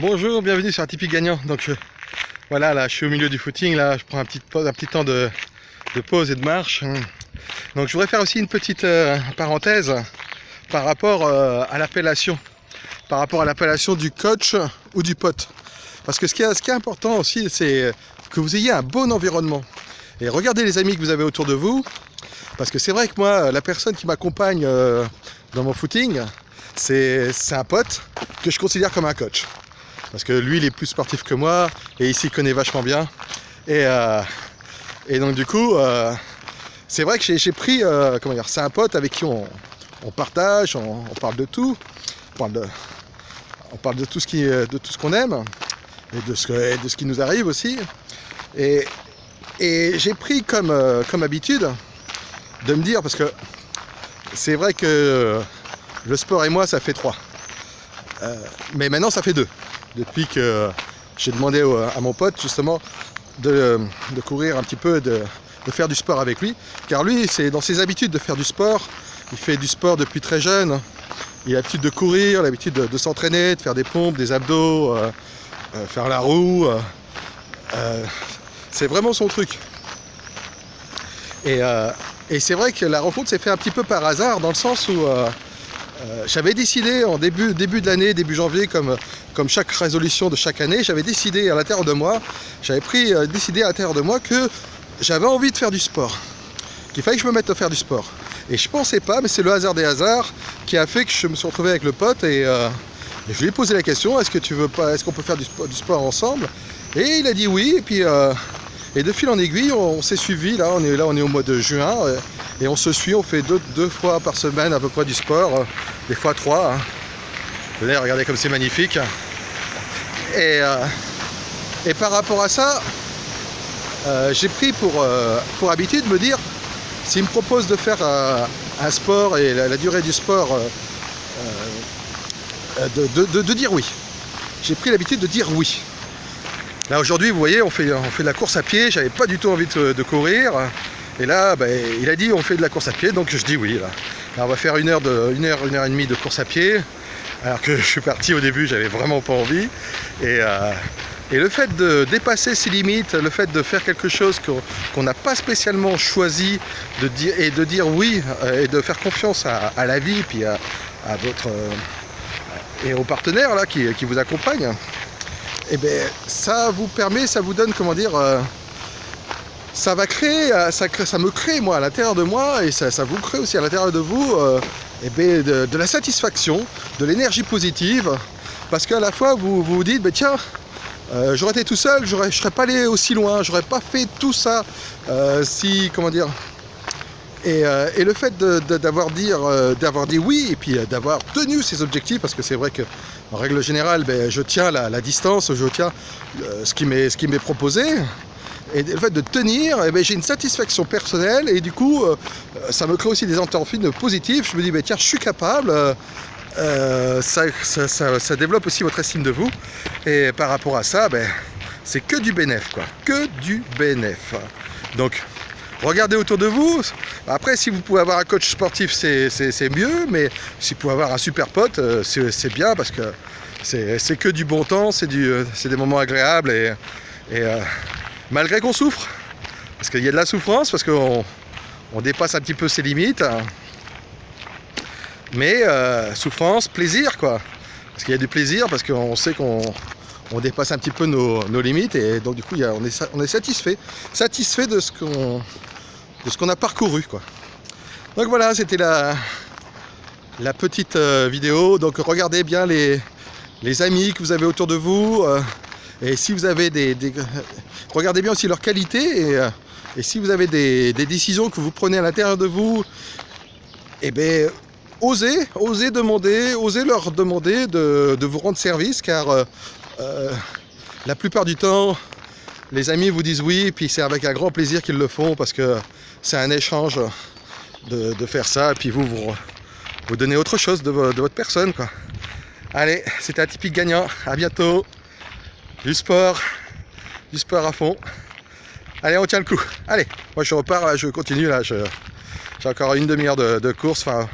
Bonjour, bienvenue sur un Tipeee gagnant. Donc voilà, là je suis au milieu du footing, là je prends un petit temps de pause et de marche. Donc je voudrais faire aussi une petite parenthèse par rapport à l'appellation. Par rapport à l'appellation du coach ou du pote. Parce que ce qui est important aussi, c'est que vous ayez un bon environnement. Et regardez les amis que vous avez autour de vous. Parce que c'est vrai que moi, la personne qui m'accompagne dans mon footing, c'est un pote que je considère comme un coach. Parce que lui, il est plus sportif que moi, et ici, il connaît vachement bien. Et donc, du coup, c'est vrai que j'ai pris, comment dire, c'est un pote avec qui on partage, on parle de tout. On parle de tout ce qu'on aime, et de ce qui nous arrive aussi. Et j'ai pris comme habitude de me dire, parce que c'est vrai que le sport et moi, ça fait 3. Mais maintenant, ça fait 2. Depuis que j'ai demandé à mon pote justement de courir un petit peu, de faire du sport avec lui. Car lui, c'est dans ses habitudes de faire du sport. Il fait du sport depuis très jeune. Il a l'habitude de courir, l'habitude de s'entraîner, de faire des pompes, des abdos, faire la roue. C'est vraiment son truc. Et c'est vrai que la rencontre s'est faite un petit peu par hasard, dans le sens où j'avais décidé en début de l'année, début janvier, comme chaque résolution de chaque année, j'avais décidé à l'intérieur de moi, que j'avais envie de faire du sport, qu'il fallait que je me mette à faire du sport. Et je pensais pas, mais c'est le hasard des hasards qui a fait que je me suis retrouvé avec le pote et je lui ai posé la question, est-ce qu'on peut faire du sport ensemble? Et il a dit oui, et puis et de fil en aiguille, on s'est suivi, là on est au mois de juin, et on se suit, on fait deux fois par semaine à peu près du sport, des fois 3. Hein. Venez, regardez comme c'est magnifique. Et par rapport à ça, j'ai pris pour habitude de me dire, s'il me propose de faire un sport et la durée du sport, de dire oui. J'ai pris l'habitude de dire oui. Là aujourd'hui, vous voyez, on fait de la course à pied, j'avais pas du tout envie de courir. Et là, il a dit on fait de la course à pied, donc je dis oui. Là on va faire une heure et demie de course à pied. Alors que je suis parti au début, j'avais vraiment pas envie. Et le fait de dépasser ses limites, le fait de faire quelque chose qu'on n'a pas spécialement choisi, de dire oui, et de faire confiance à la vie, puis à votre et aux partenaires là qui vous accompagnent, et ça vous permet, ça vous donne, comment dire, ça me crée moi à l'intérieur de moi, et ça vous crée aussi à l'intérieur de vous de la satisfaction, de l'énergie positive, parce qu'à la fois vous vous dites tiens, j'aurais été tout seul, je serais pas allé aussi loin, j'aurais pas fait tout ça comment dire. Et le fait d'avoir dit oui, et puis d'avoir tenu ses objectifs, parce que c'est vrai que en règle générale, je tiens la distance, je tiens ce qui m'est proposé. Et le fait de tenir, j'ai une satisfaction personnelle, et du coup, ça me crée aussi des endorphines positives. Je me dis, tiens, je suis capable, ça développe aussi votre estime de vous. Et par rapport à ça, c'est que du bénéf, quoi. Que du bénéf. Donc, regardez autour de vous. Après, si vous pouvez avoir un coach sportif, c'est mieux, mais si vous pouvez avoir un super pote, c'est bien, parce que c'est que du bon temps, c'est des moments agréables, et malgré qu'on souffre, parce qu'il y a de la souffrance, parce qu'on dépasse un petit peu ses limites, mais souffrance, plaisir, quoi. Parce qu'il y a du plaisir, parce qu'on sait qu'on dépasse un petit peu nos limites, et donc du coup on est satisfait de ce qu'on a parcouru, quoi. Donc voilà, c'était la petite vidéo. Donc regardez bien les amis que vous avez autour de vous, et si vous avez regardez bien aussi leurs qualités, et si vous avez des décisions que vous prenez à l'intérieur de vous, osez leur demander de vous rendre service, car la plupart du temps, les amis vous disent oui, et puis c'est avec un grand plaisir qu'ils le font, parce que c'est un échange de faire ça, et puis vous donnez autre chose de votre personne, quoi. Allez, c'était un Tipeee gagnant, à bientôt. Du sport à fond. Allez, on tient le coup. Allez, moi je repars, là, je continue, là, j'ai encore une demi-heure de course, enfin